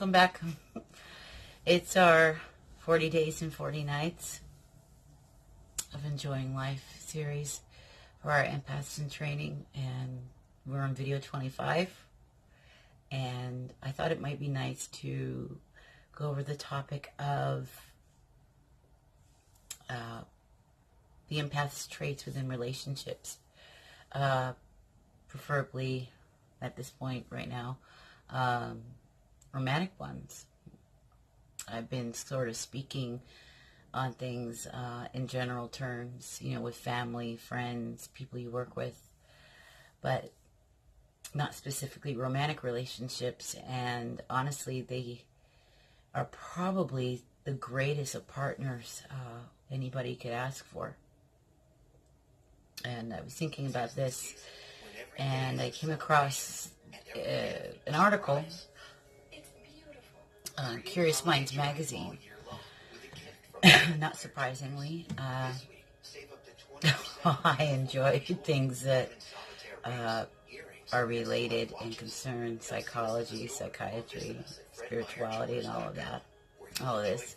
welcome back. It's our 40 Days and 40 Nights of Enjoying Life series for our empaths in training, and we're on video 25. And I thought it might be nice to go over the topic of the empath's traits within relationships, preferably at this point right now, romantic ones. I've been sort of speaking on things in general terms, with family, friends, people you work with, but not specifically romantic relationships. And honestly, they are probably the greatest of partners anybody could ask for. And I was thinking about this, and I came across an article on Curious Minds magazine. Not surprisingly, I enjoy things that are related and concern psychology, psychiatry, spirituality, and all of this.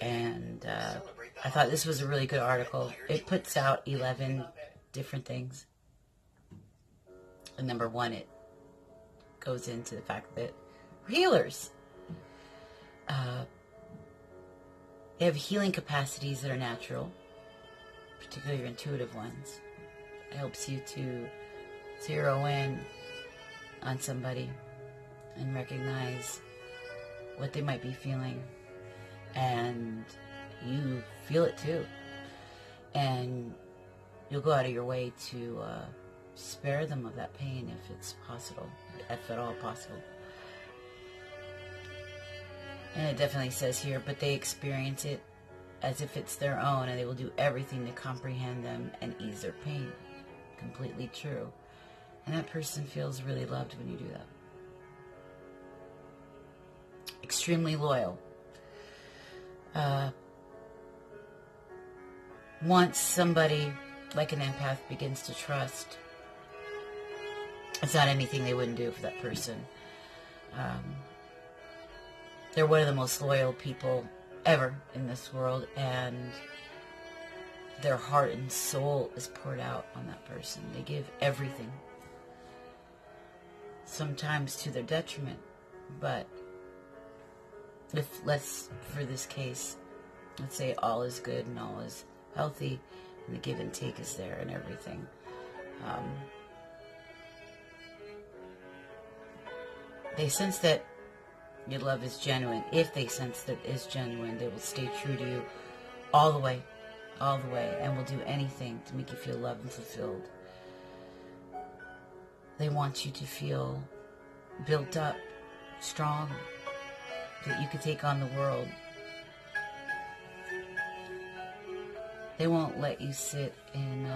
And I thought this was a really good article. It puts out 11 different things. And number one, it goes into the fact that we're healers. They have healing capacities that are natural, particularly your intuitive ones. It helps you to zero in on somebody and recognize what they might be feeling. And you feel it too. And you'll go out of your way to spare them of that pain if it's possible, if at all possible. And it definitely says here, but they experience it as if it's their own, and they will do everything to comprehend them and ease their pain. Completely true. And that person feels really loved when you do that. Extremely loyal. Once somebody like an empath begins to trust, it's not anything they wouldn't do for that person. They're one of the most loyal people ever in this world, and their heart and soul is poured out on that person. They give everything, sometimes to their detriment, but for this case, let's say all is good and all is healthy, and the give and take is there and everything. They sense that your love is genuine. If they sense that it is genuine, they will stay true to you all the way, and will do anything to make you feel loved and fulfilled. They want you to feel built up, strong, that you could take on the world. They won't let you sit and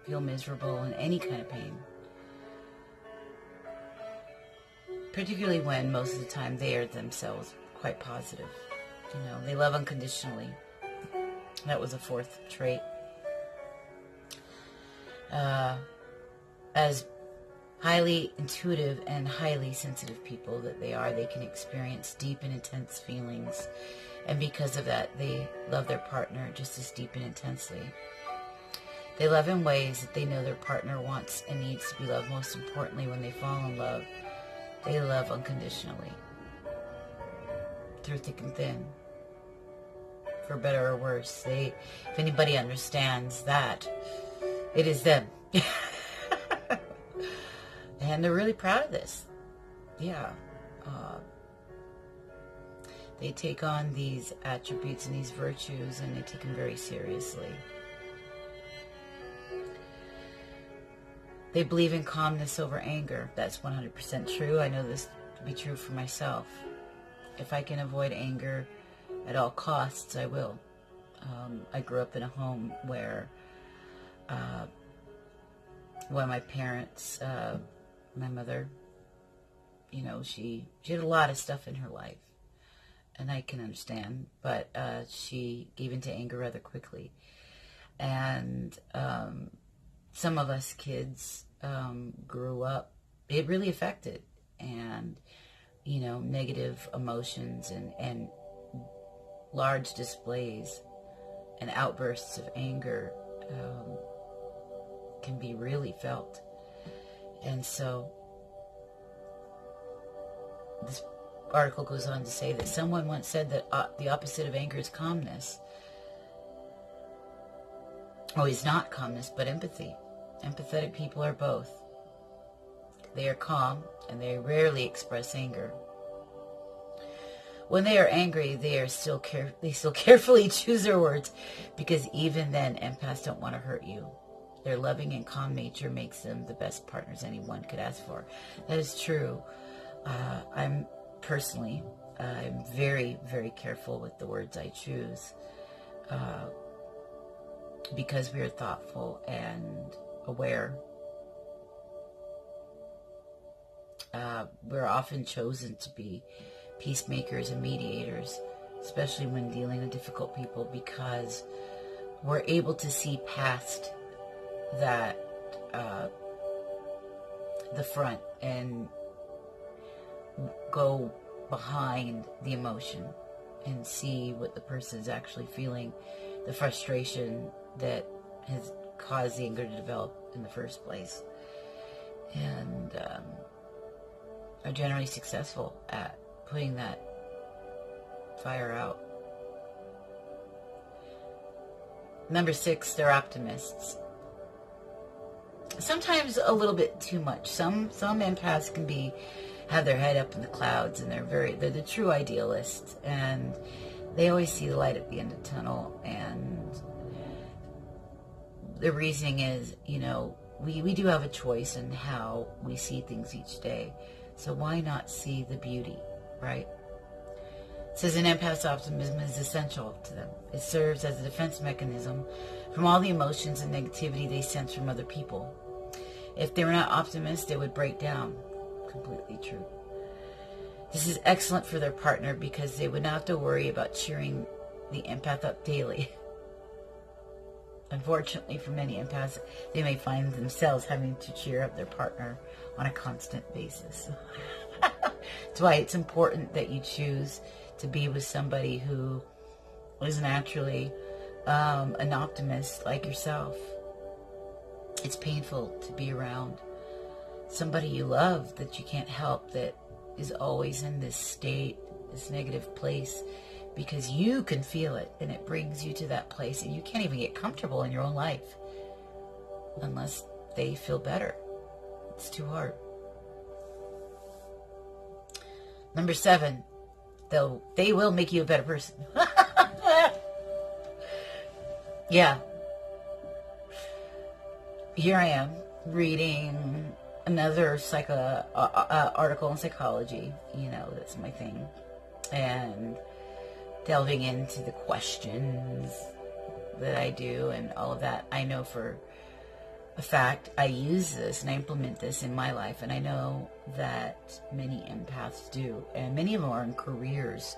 feel miserable in any kind of pain. Particularly when most of the time they are themselves quite positive. They love unconditionally. That was a fourth trait. As highly intuitive and highly sensitive people that they are, they can experience deep and intense feelings. And because of that, they love their partner just as deep and intensely. They love in ways that they know their partner wants and needs to be loved. Most importantly, when they fall in love, they love unconditionally, through thick and thin, for better or worse. If anybody understands that, it is them. And they're really proud of this. Yeah. They take on these attributes and these virtues, and they take them very seriously. They believe in calmness over anger. That's 100% true. I know this to be true for myself. If I can avoid anger at all costs, I will. I grew up in a home where one of my parents, my mother, she had a lot of stuff in her life, and I can understand, but she gave into anger rather quickly. And some of us kids grew up, it really affected, and negative emotions and large displays and outbursts of anger can be really felt. And so this article goes on to say that someone once said that the opposite of anger is calmness. Oh, it's not calmness, but empathy. Empathetic people are both. They are calm, and they rarely express anger. When they are angry, they still carefully choose their words, because even then, empaths don't want to hurt you. Their loving and calm nature makes them the best partners anyone could ask for. That is true. I'm very, very careful with the words I choose, because we are thoughtful and aware. We're often chosen to be peacemakers and mediators, especially when dealing with difficult people, because we're able to see past that, the front, and go behind the emotion and see what the person is actually feeling, the frustration that has caused the anger to develop in the first place, and are generally successful at putting that fire out. Number 6, they're optimists. Sometimes a little bit too much. Some empaths can have their head up in the clouds, and they're the true idealists, and they always see the light at the end of the tunnel. And the reasoning is, we do have a choice in how we see things each day. So why not see the beauty, right? It says an empath's optimism is essential to them. It serves as a defense mechanism from all the emotions and negativity they sense from other people. If they were not optimists, they would break down. Completely true. This is excellent for their partner, because they would not have to worry about cheering the empath up daily. Unfortunately, for many empaths, they may find themselves having to cheer up their partner on a constant basis. That's why it's important that you choose to be with somebody who is naturally an optimist like yourself. It's painful to be around somebody you love that you can't help, that is always in this state, this negative place, because you can feel it, and it brings you to that place, and you can't even get comfortable in your own life unless they feel better. It's too hard. Number 7, they will make you a better person. Yeah. Here I am reading another article in psychology. That's my thing. And delving into the questions that I do and all of that. I know for a fact I use this and I implement this in my life, and I know that many empaths do, and many of them are in careers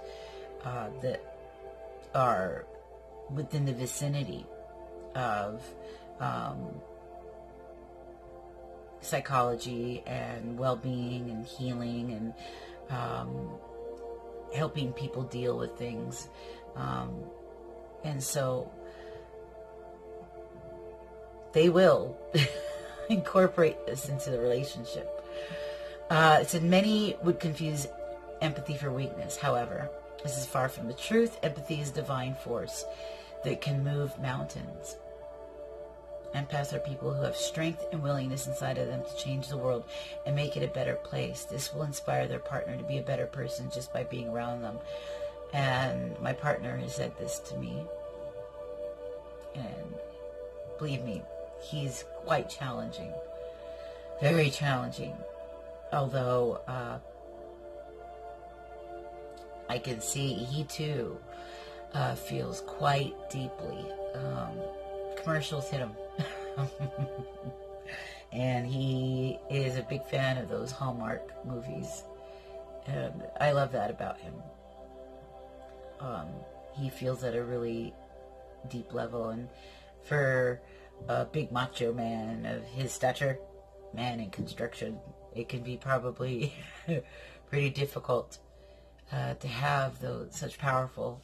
that are within the vicinity of psychology and well-being and healing and helping people deal with things, and so they will incorporate this into the relationship. It said many would confuse empathy for weakness. However, this is far from the truth. Empathy is a divine force that can move mountains. Empaths are people who have strength and willingness inside of them to change the world and make it a better place. This will inspire their partner to be a better person just by being around them. And my partner has said this to me. And believe me, he's quite challenging. Very challenging. Although I can see he too feels quite deeply. Commercials hit him. And he is a big fan of those Hallmark movies. And I love that about him. He feels at a really deep level. And for a big macho man of his stature, man in construction, it can be probably pretty difficult to have those such powerful,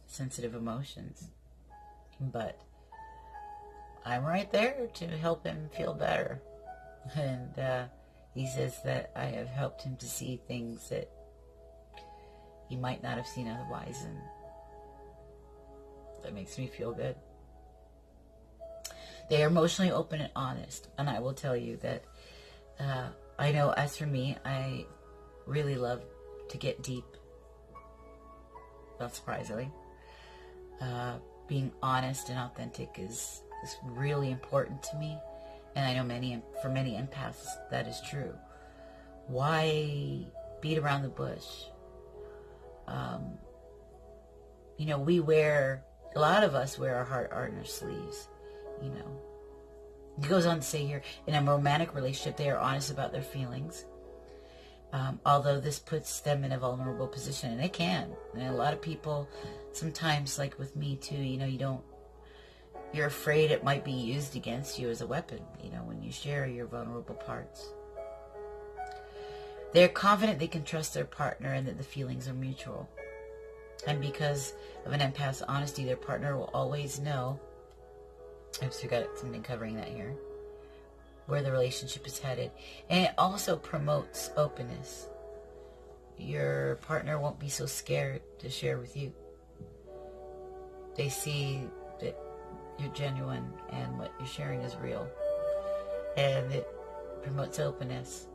sensitive emotions. But I'm right there to help him feel better. And he says that I have helped him to see things that he might not have seen otherwise, and that makes me feel good. They are emotionally open and honest, and I will tell you that I know, as for me, I really love to get deep, not surprisingly. Being honest and authentic is really important to me, and I know for many empaths that is true. Why beat around the bush? A lot of us wear our heart on our sleeves. He goes on to say here, in a romantic relationship, they are honest about their feelings. Although this puts them in a vulnerable position, and it can. And a lot of people, sometimes, like with me too, you're afraid it might be used against you as a weapon, when you share your vulnerable parts. They're confident they can trust their partner and that the feelings are mutual. And because of an empath's honesty, their partner will always know, I've still got something covering that here, where the relationship is headed. And it also promotes openness. Your partner won't be so scared to share with you. They see that you're genuine and what you're sharing is real. And it promotes openness.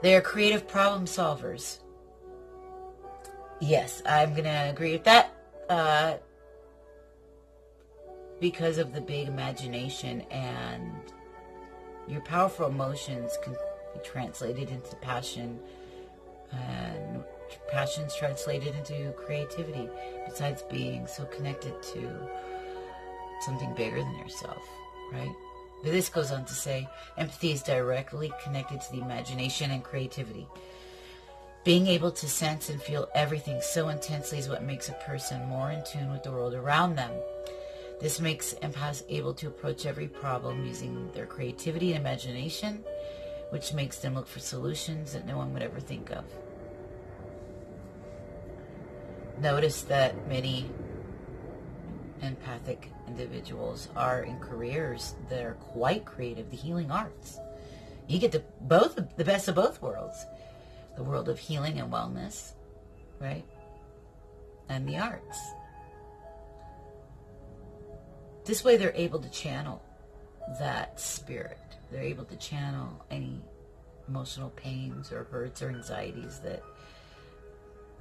They are creative problem solvers. Yes, I'm going to agree with that. Because of the big imagination, and your powerful emotions can be translated into passion, and passion's translated into creativity, besides being so connected to something bigger than yourself, right? But this goes on to say, empathy is directly connected to the imagination and creativity. Being able to sense and feel everything so intensely is what makes a person more in tune with the world around them. This makes empaths able to approach every problem using their creativity and imagination, which makes them look for solutions that no one would ever think of. Notice that many empathic individuals are in careers that are quite creative, the healing arts. You get the best of both worlds. The world of healing and wellness, right? And the arts. This way they're able to channel that spirit. They're able to channel any emotional pains or hurts or anxieties that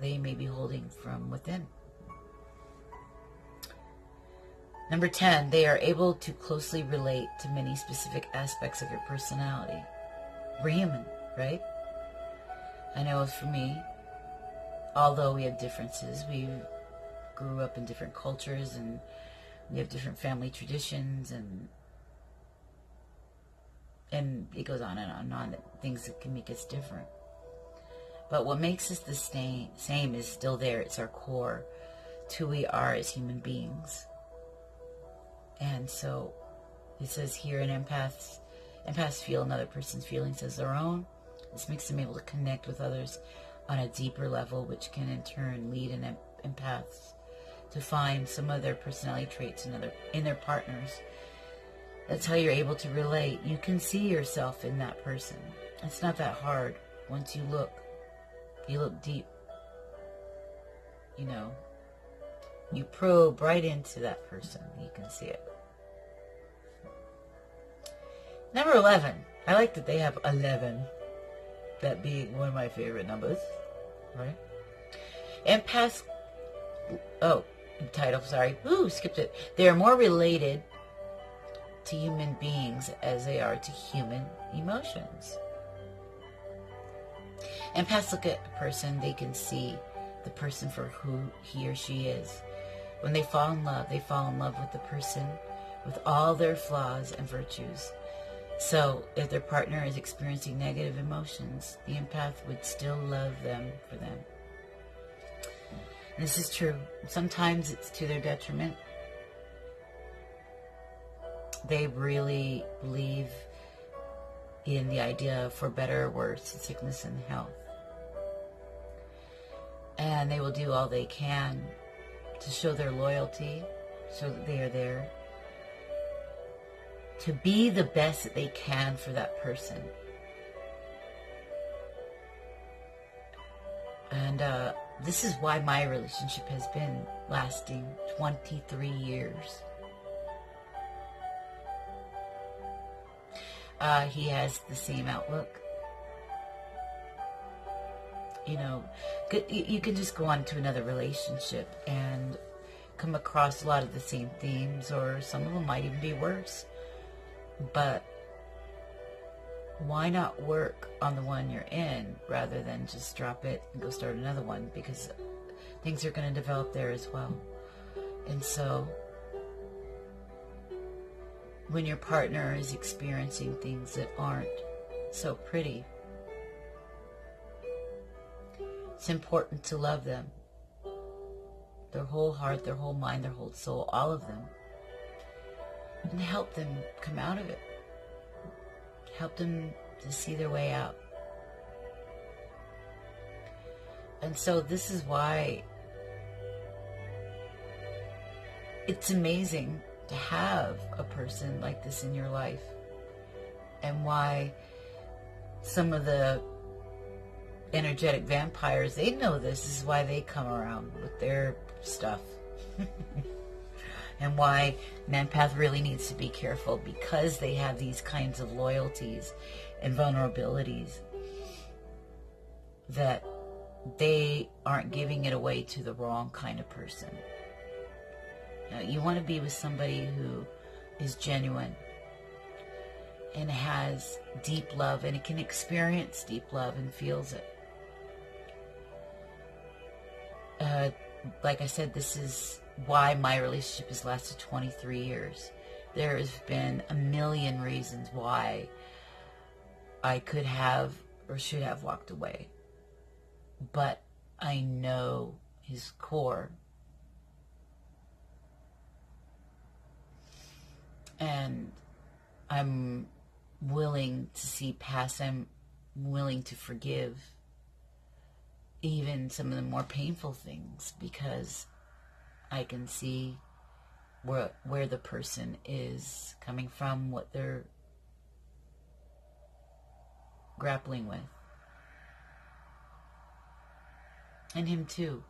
they may be holding from within. Number 10, they are able to closely relate to many specific aspects of your personality. We're human, right? I know for me, although we have differences, we grew up in different cultures and we have different family traditions, and it goes on and on and on, things that can make us different. But what makes us the same is still there. It's our core. It's who we are as human beings. And so it says here, empaths feel another person's feelings as their own. This makes them able to connect with others on a deeper level, which can in turn lead an empaths to find some of their personality traits in their partners. That's how you're able to relate. You can see yourself in that person. It's not that hard. Once you look deep. You probe right into that person. You can see it. Number 11. I like that they have 11. That being one of my favorite numbers. Right? Empaths. Oh, title, sorry. Ooh, skipped it. They are more related to human beings as they are to human emotions. Empaths look at a person, they can see the person for who he or she is. When they fall in love with the person with all their flaws and virtues. So, if their partner is experiencing negative emotions, the empath would still love them for them. And this is true. Sometimes it's to their detriment. They really believe in the idea for better or worse, in sickness and health. And they will do all they can to show their loyalty, so that they are there to be the best that they can for that person. And this is why my relationship has been lasting 23 years. He has the same outlook. You know, you can just go on to another relationship and come across a lot of the same themes, or some of them might even be worse. But why not work on the one you're in rather than just drop it and go start another one? Because things are going to develop there as well. And so when your partner is experiencing things that aren't so pretty, it's important to love them. Their whole heart, their whole mind, their whole soul, all of them. And help them come out of it. Help them to see their way out. And so this is why it's amazing to have a person like this in your life. And why some of the energetic vampires, they know this. This is why they come around with their stuff. And why an empath really needs to be careful, because they have these kinds of loyalties and vulnerabilities that they aren't giving it away to the wrong kind of person. You want to be with somebody who is genuine and has deep love, and it can experience deep love and feels it. Like I said, this is why my relationship has lasted 23 years. There has been a million reasons why I could have or should have walked away. But I know his core. And I'm willing to see past him, willing to forgive even some of the more painful things, because I can see where the person is coming from, what they're grappling with. And him too.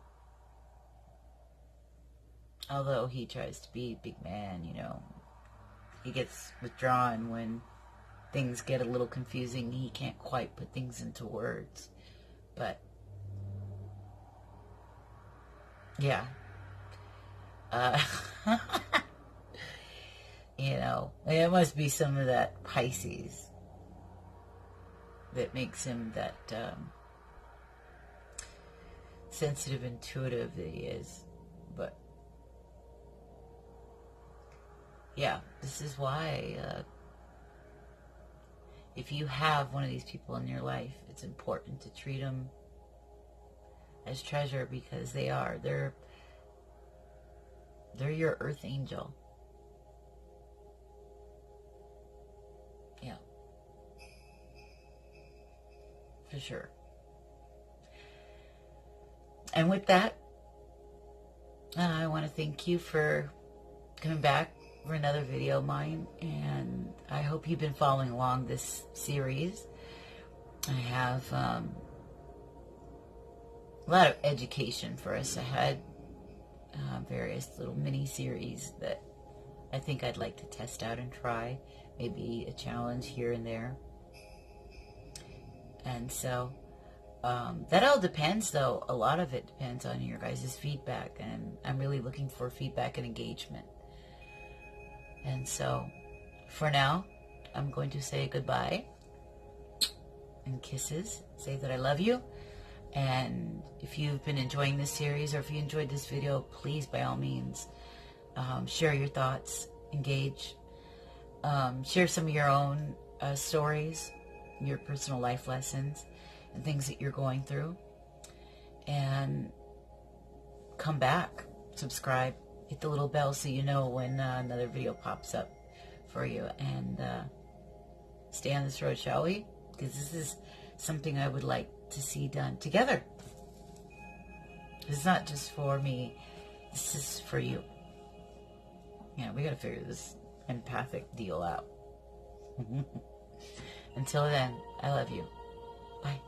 Although he tries to be big man, you know, he gets withdrawn when things get a little confusing. He can't quite put things into words. But yeah. You know, it must be some of that Pisces that makes him that sensitive, intuitive that he is. But yeah, this is why if you have one of these people in your life, it's important to treat them as treasure, because they're your earth angel. Yeah. For sure. And with that, I want to thank you for coming back for another video of mine, and I hope you've been following along this series. I have a lot of education for us ahead, various little mini-series that I think I'd like to test out and try, maybe a challenge here and there. And so that all depends, though. A lot of it depends on your guys' feedback, and I'm really looking for feedback and engagement. And so for now, I'm going to say goodbye and kisses, say that I love you. And if you've been enjoying this series, or if you enjoyed this video, please, by all means, share your thoughts, engage, share some of your own stories, your personal life lessons, and things that you're going through. And come back, subscribe, hit the little bell so you know when another video pops up for you. And stay on this road, shall we? Because this is something I would like to see done together. It's not just for me. This is for you. Yeah, we got to figure this empathic deal out. Until then, I love you. Bye.